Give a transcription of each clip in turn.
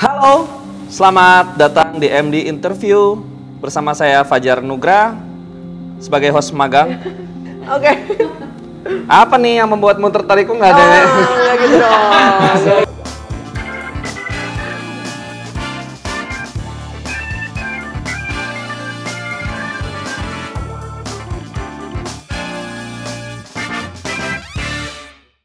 Halo, selamat datang di MD Interview bersama saya Fajar Nugra sebagai host magang. Oke. Apa nih yang membuatmu tertarik? Kok nggak ada? Nggak gitu dong.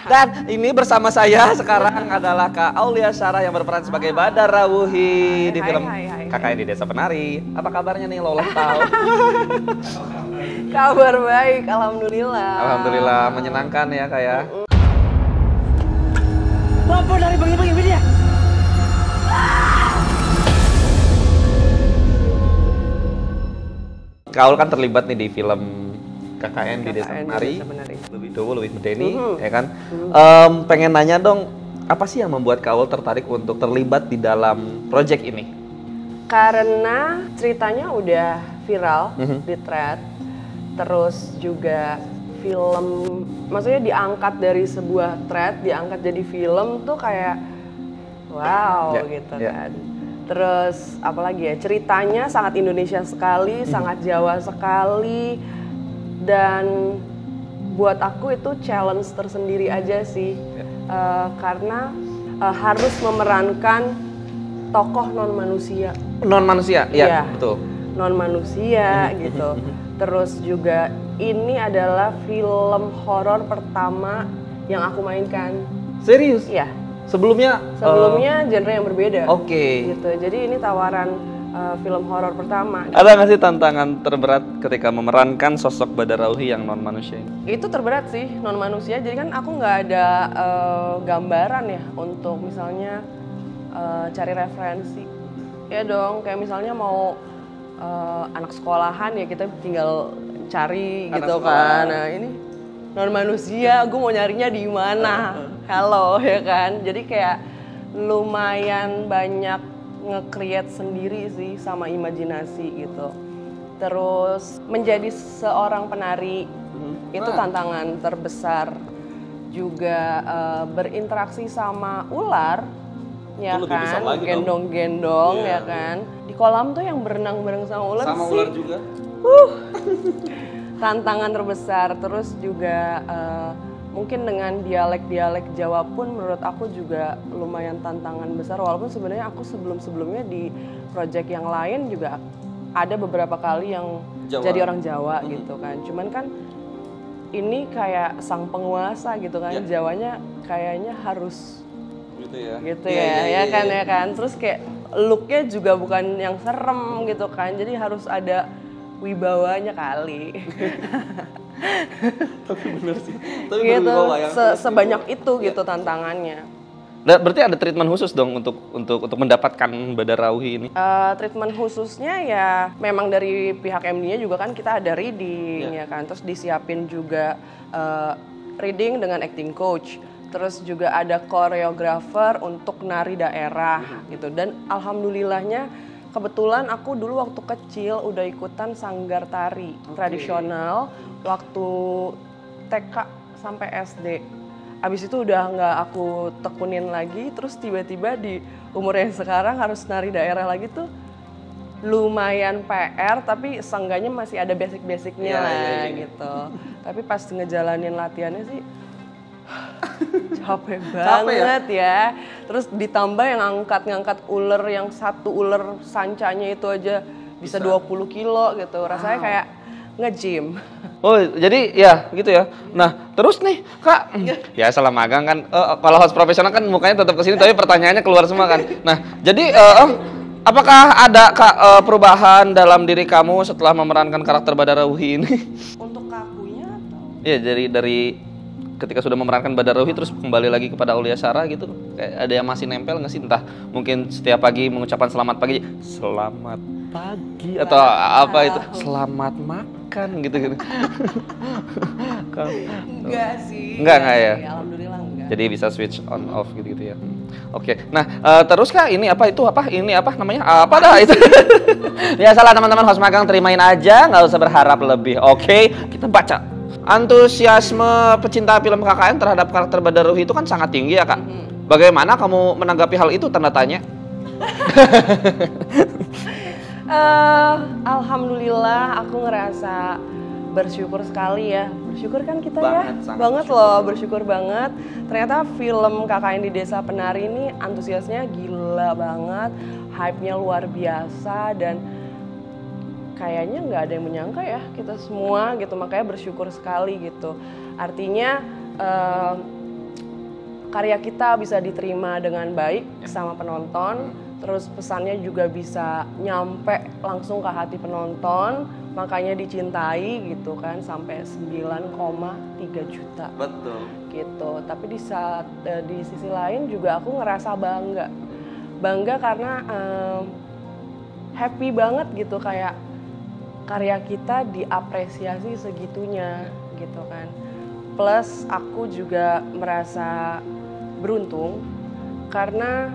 Dan ini bersama saya sekarang adalah Kak Aulia Sarah yang berperan sebagai Badar Rawuhi di film KKN di Desa Penari. Apa kabarnya nih, lolos tahu? Kabar baik, alhamdulillah. Alhamdulillah, menyenangkan ya Kak ya. Lapor dari bagi-bagi media. Kak Aul kan terlibat nih di film KKN di Desa Penari. Lebih dulu, lebih medeni, ya kan? Pengen nanya dong, apa sih yang membuat Kak Aul tertarik untuk terlibat di dalam proyek ini? Karena ceritanya udah viral di thread, terus juga film, maksudnya diangkat dari sebuah thread, diangkat jadi film tuh kayak wow gitu kan. Terus apalagi ya, ceritanya sangat Indonesia sekali, sangat Jawa sekali, dan buat aku itu challenge tersendiri aja sih, karena harus memerankan tokoh non manusia. Non manusia, ya betul. Non manusia gitu. Terus juga ini adalah film horor pertama yang aku mainkan. Serius? Iya. Sebelumnya genre yang berbeda. Oke. Gitu. Jadi ini tawaran film horor pertama. Ada nggak sih tantangan terberat ketika memerankan sosok Badar Rawuhi yang non manusia ini? Itu terberat sih, non manusia. Jadi kan aku nggak ada gambaran ya untuk misalnya cari referensi. Ya dong, kayak misalnya mau anak sekolahan ya kita tinggal cari anak gitu kan. Nah ini non manusia, gue mau nyarinya di mana? Halo ya kan. Jadi kayak lumayan banyak nge-create sendiri sih sama imajinasi gitu. Terus menjadi seorang penari itu tantangan terbesar. Juga berinteraksi sama ular, ya kan, gendong-gendong ya kan. Di kolam tuh yang berenang bareng sama ular sama sih. ular juga. Tantangan terbesar. Terus juga mungkin dengan dialek-dialek Jawa pun menurut aku juga lumayan tantangan besar, walaupun sebenarnya aku sebelum-sebelumnya di project yang lain juga ada beberapa kali yang jadi orang Jawa gitu kan. Cuman kan ini kayak sang penguasa gitu kan, Jawanya kayaknya harus gitu ya kan. Terus kayak looknya juga bukan yang serem gitu kan, jadi harus ada wibawanya kali. Tapi bener sih. Tapi gitu, sebanyak itu gitu tantangannya. Nah, berarti ada treatment khusus dong untuk mendapatkan Badar Rawuhi ini? Treatment khususnya ya memang dari pihak MD-nya juga kan kita ada reading ya kan, terus disiapin juga reading dengan acting coach. Terus juga ada koreografer untuk nari daerah gitu. Dan alhamdulillahnya kebetulan aku dulu waktu kecil udah ikutan sanggar tari tradisional waktu TK sampai SD. Abis itu udah nggak aku tekunin lagi, terus tiba-tiba di umur yang sekarang harus nari daerah lagi tuh lumayan PR, tapi seenggaknya masih ada basic-basicnya lah gitu. Tapi pas ngejalanin latihannya sih capek banget ya. Terus ditambah yang ngangkat ular, yang satu ular sancanya itu aja bisa 20 kilo gitu. Rasanya kayak nge-gym. Oh, jadi ya gitu ya. Nah, terus nih Kak, ya salah magang kan. Kalau host profesional kan mukanya tetap kesini, tapi pertanyaannya keluar semua kan. Nah, jadi apakah ada Kak perubahan dalam diri kamu setelah memerankan karakter Badar Rawuhi ini? Untuk kakunya atau? Iya, dari ketika sudah memerankan Badar Rawuhi terus kembali lagi kepada Aulia Sarah gitu, kayak ada yang masih nempel nggak sih? Entah mungkin setiap pagi mengucapkan selamat pagi atau apa itu, selamat makan gitu. Enggak sih. Enggak ya. Alhamdulillah enggak. Jadi bisa switch on off gitu ya. Oke. Nah, terus Kak, ini apa itu apa? Ini apa namanya? Apa dah itu? Biasalah teman-teman host magang, terimain aja, nggak usah berharap lebih. Oke, kita baca. Antusiasme pecinta film KKN terhadap karakter Badar Rawuhi itu kan sangat tinggi ya Kak. Bagaimana kamu menanggapi hal itu, tanda tanya? Alhamdulillah aku ngerasa bersyukur sekali ya. Bersyukur kan kita Banget, ya? sangat Banget bersyukur. loh, bersyukur banget. Ternyata film KKN di Desa Penari ini antusiasnya gila banget. Hype-nya luar biasa dan kayaknya nggak ada yang menyangka ya kita semua gitu. Makanya bersyukur sekali gitu. Artinya karya kita bisa diterima dengan baik sama penonton, terus pesannya juga bisa nyampe langsung ke hati penonton, makanya dicintai gitu kan sampai 9,3 juta. Betul. Gitu. Tapi di sisi lain juga aku ngerasa bangga karena happy banget gitu kayak karya kita diapresiasi segitunya gitu kan. Plus aku juga merasa beruntung karena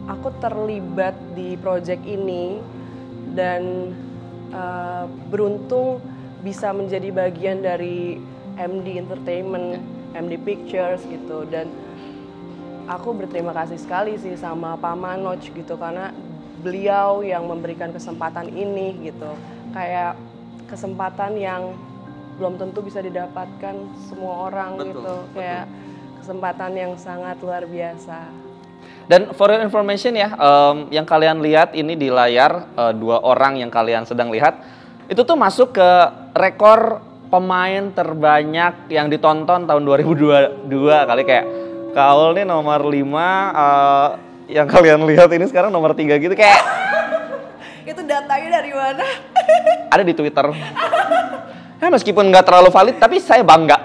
aku terlibat di project ini dan beruntung bisa menjadi bagian dari MD Entertainment, MD Pictures gitu. Dan aku berterima kasih sekali sih sama Pak Manoj gitu karena beliau yang memberikan kesempatan ini gitu. Kayak kesempatan yang belum tentu bisa didapatkan semua orang. Betul, gitu. Kayak kesempatan yang sangat luar biasa. Dan for your information ya, yang kalian lihat ini di layar, 2 orang yang kalian sedang lihat, itu tuh masuk ke rekor pemain terbanyak yang ditonton tahun 2022 kali. Kayak Kaul nih nomor 5, yang kalian lihat ini sekarang nomor 3 gitu kayak. Itu datanya dari mana? Ada di Twitter. Ya, meskipun nggak terlalu valid, tapi saya bangga.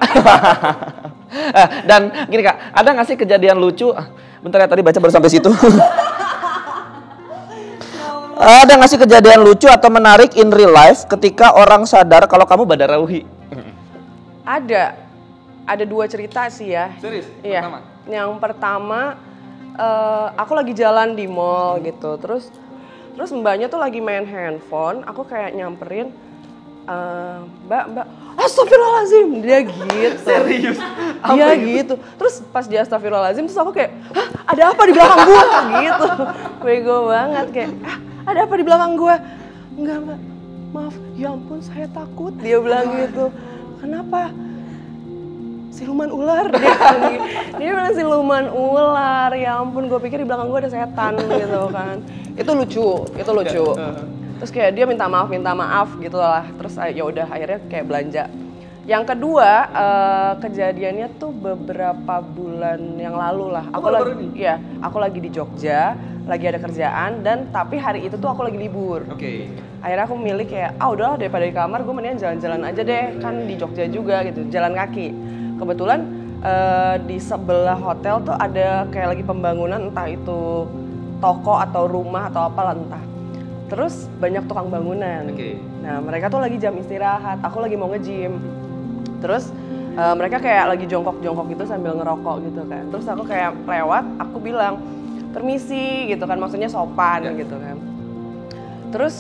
Dan gini Kak, ada nggak sih kejadian lucu? Bentar ya, tadi baca baru sampai situ. Ada nggak sih kejadian lucu atau menarik in real life ketika orang sadar kalau kamu Badarauhi? Ada 2 cerita sih ya. Serius? Iya. Pertama? Yang pertama, aku lagi jalan di mall gitu, terus mbaknya tuh lagi main handphone, aku kayak nyamperin, mbak, astagfirullahaladzim, dia gitu. Serius? Dia gitu. Terus pas dia astagfirullahaladzim, terus aku kayak, hah, ada apa di belakang gua? Gitu. Bego banget kayak, ada apa di belakang gua? Enggak mbak, maaf, ya ampun saya takut. Dia bilang gitu. Kenapa? Siluman ular. Dia bilang siluman ular. Ya ampun, gue pikir di belakang gue ada setan gitu kan. Itu lucu. Terus kayak dia minta maaf gitu lah. Terus ya udah akhirnya kayak belanja. Yang kedua, kejadiannya tuh beberapa bulan yang lalu lah. Aku lagi di Jogja, lagi ada kerjaan dan tapi hari itu tuh aku lagi libur. Oke. Akhirnya aku milih kayak, udahlah daripada di kamar, gue mendingan jalan-jalan aja deh, kan di Jogja juga gitu, jalan kaki. Kebetulan di sebelah hotel tuh ada kayak lagi pembangunan, entah itu toko atau rumah atau apalah entah. Terus banyak tukang bangunan. Oke. Nah mereka tuh lagi jam istirahat, aku lagi mau nge-gym. Terus mereka kayak lagi jongkok-jongkok gitu sambil ngerokok gitu kan. Terus aku kayak lewat, aku bilang permisi gitu kan, maksudnya sopan gitu kan. Terus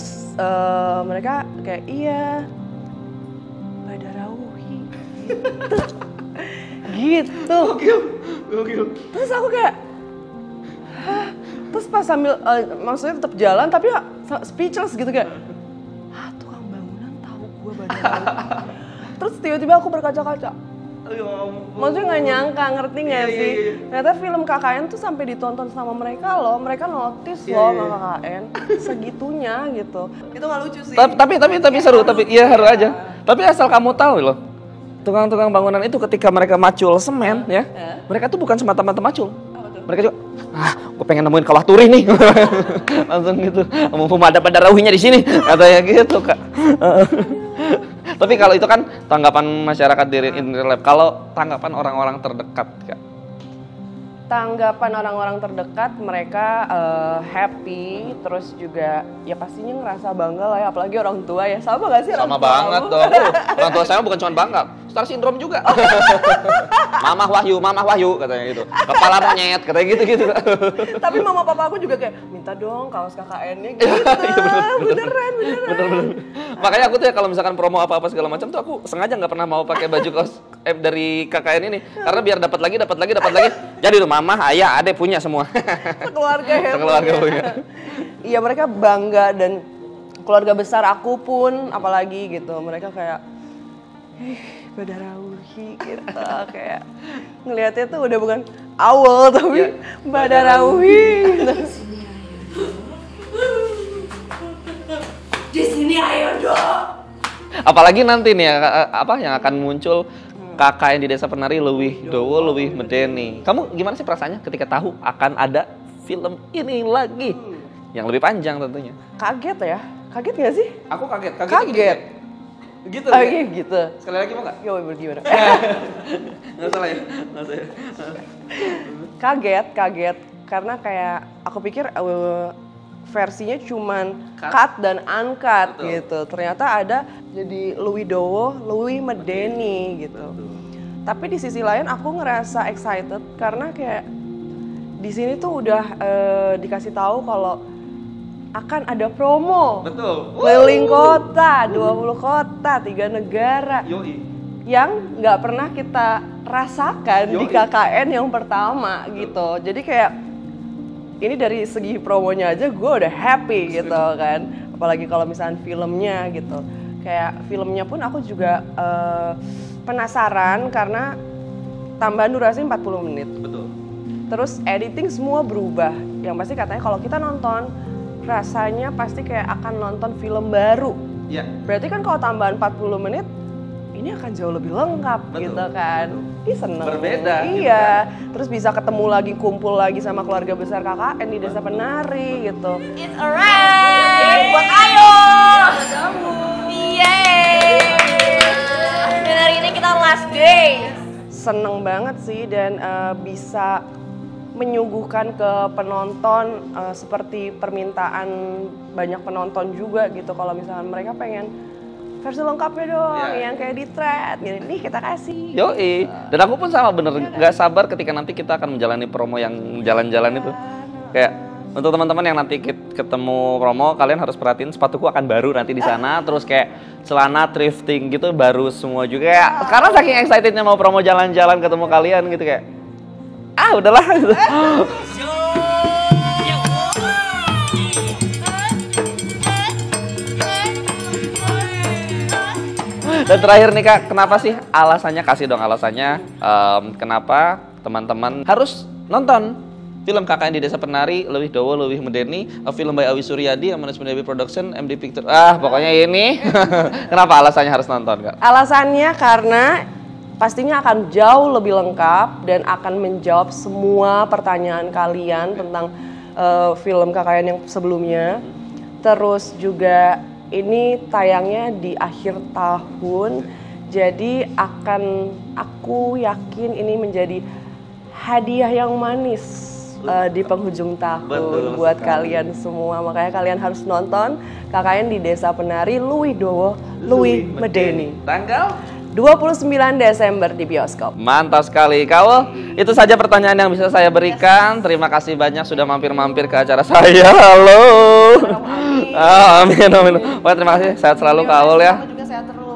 mereka kayak iya Badarauhi gitu. Gokil. Terus aku kayak hah? Terus pas sambil maksudnya tetap jalan tapi ya speechless gitu kayak tukang bangunan tahu gue Badarauhi. Terus tiba-tiba aku berkaca-kaca. Maksudnya nggak nyangka, ngerti nggak sih? Ternyata film KKN tuh sampai ditonton sama mereka loh, mereka notice loh sama KKN segitunya gitu. Itu nggak lucu sih. Tapi seru, tapi iya seru aja. Tapi asal kamu tahu loh, tukang-tukang bangunan itu ketika mereka macul semen ya, mereka tuh bukan semata-mata macul. Mereka juga, gue pengen nemuin kawah turih nih, langsung gitu. Mumpung ada Badarauhinya di sini, katanya gitu Kak. Tapi kalau itu kan tanggapan masyarakat di real life. Kalau tanggapan orang-orang terdekat, Kak? Tanggapan orang-orang terdekat, mereka happy, terus juga ya pastinya ngerasa bangga lah ya, apalagi orang tua ya. Sama gak sih orang tua? Sama banget dong. Orang tua saya bukan cuma bangga, star syndrome juga. Mamah Wahyu katanya gitu. Kepala monyet katanya gitu. Tapi mama papa aku juga kayak minta dong kaos KKN-nya gitu. Beneran. Makanya aku tuh ya kalau misalkan promo apa-apa segala macam tuh aku sengaja nggak pernah mau pakai baju kaos dari KKN ini karena biar dapat lagi. Jadi tuh mama, ayah, adek punya semua. Sekeluarga punya. Iya, mereka bangga dan keluarga besar aku pun apalagi gitu. Mereka kayak Badarauhi gitu, kayak ngelihatnya tuh udah bukan Awal tapi Badarauhi gitu. Di sini ayo dong. Apalagi nanti nih apa yang akan muncul KKN di Desa Penari Leuwih Dowo Leuwih Medeni. Kamu gimana sih perasaannya ketika tahu akan ada film ini lagi yang lebih panjang tentunya? Kaget ya? Kaget gak sih? Aku kaget. Gitu. Oh iya gitu. Sekali lagi mau nggak? Yo, gimana? Nggak salah ya. Kaget karena kayak aku pikir versinya cuman cut dan uncut. Betul. Gitu. Ternyata ada jadi Leuwih Dowo, Leuwih Medeni gitu. Betul. Tapi di sisi lain aku ngerasa excited karena kayak di sini tuh udah dikasih tahu kalau akan ada promo. Betul. Keliling kota, 20 kota, 3 negara. Yoi. Yang nggak pernah kita rasakan di KKN yang pertama gitu. Jadi kayak ini dari segi promonya aja gue udah happy gitu kan. Apalagi kalau misalnya filmnya gitu. Kayak filmnya pun aku juga penasaran karena tambahan durasi 40 menit. Betul. Terus editing semua berubah. Yang pasti katanya kalau kita nonton rasanya pasti kayak akan nonton film baru. Iya. Berarti kan kalau tambahan 40 menit ini akan jauh lebih lengkap. Betul, gitu kan. Ih seneng. Berbeda. Iya. Gitu kan. Terus bisa ketemu lagi, kumpul lagi sama keluarga besar KKN di Desa Penari gitu. It's alright. Buat ayo. Yeay. Dan hari ini kita last day. Seneng banget sih dan bisa menyuguhkan ke penonton seperti permintaan banyak penonton juga gitu. Kalau misalnya mereka pengen versi lengkapnya dong, yang kayak di thread gini, nih kita kasih. Yoi. Dan aku pun sama bener, nggak sabar ketika nanti kita akan menjalani promo yang jalan-jalan itu. Kayak untuk teman-teman yang nanti ketemu promo, kalian harus perhatiin sepatuku akan baru nanti di sana. Terus kayak celana thrifting gitu baru semua juga. Karena saking excitednya mau promo jalan-jalan ketemu kalian gitu kayak. Udahlah. Dan terakhir nih Kak, kenapa sih alasannya, kasih dong alasannya kenapa teman-teman harus nonton film KKN di Desa Penari Leuwih Dowo Leuwih Medeni, film by Awi Suryadi, Amanus Media Production, MD Picture. Pokoknya ini. Kenapa alasannya harus nonton Kak? Alasannya karena pastinya akan jauh lebih lengkap dan akan menjawab semua pertanyaan kalian tentang film KKN yang sebelumnya. Terus juga ini tayangnya di akhir tahun, jadi aku yakin ini menjadi hadiah yang manis di penghujung tahun. Betul buat sekali. Kalian semua. Makanya kalian harus nonton KKN di Desa Penari Leuwih Dowo Leuwih Medeni. Tanggal 29 Desember di bioskop. Mantap sekali. Kawal, itu saja pertanyaan yang bisa saya berikan. Terima kasih banyak sudah mampir-mampir ke acara saya. Halo. Amin. Wah, terima kasih. Sehat selalu Kawal ya.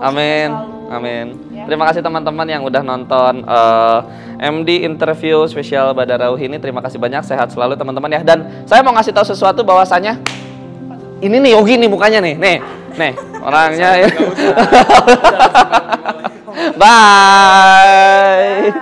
Amin. Terima kasih teman-teman yang udah nonton MD interview spesial Badarauhi ini. Terima kasih banyak. Sehat selalu teman-teman ya. Dan saya mau ngasih tahu sesuatu bahwasanya ini nih Yogi nih mukanya nih. Nih orangnya ya. Bye.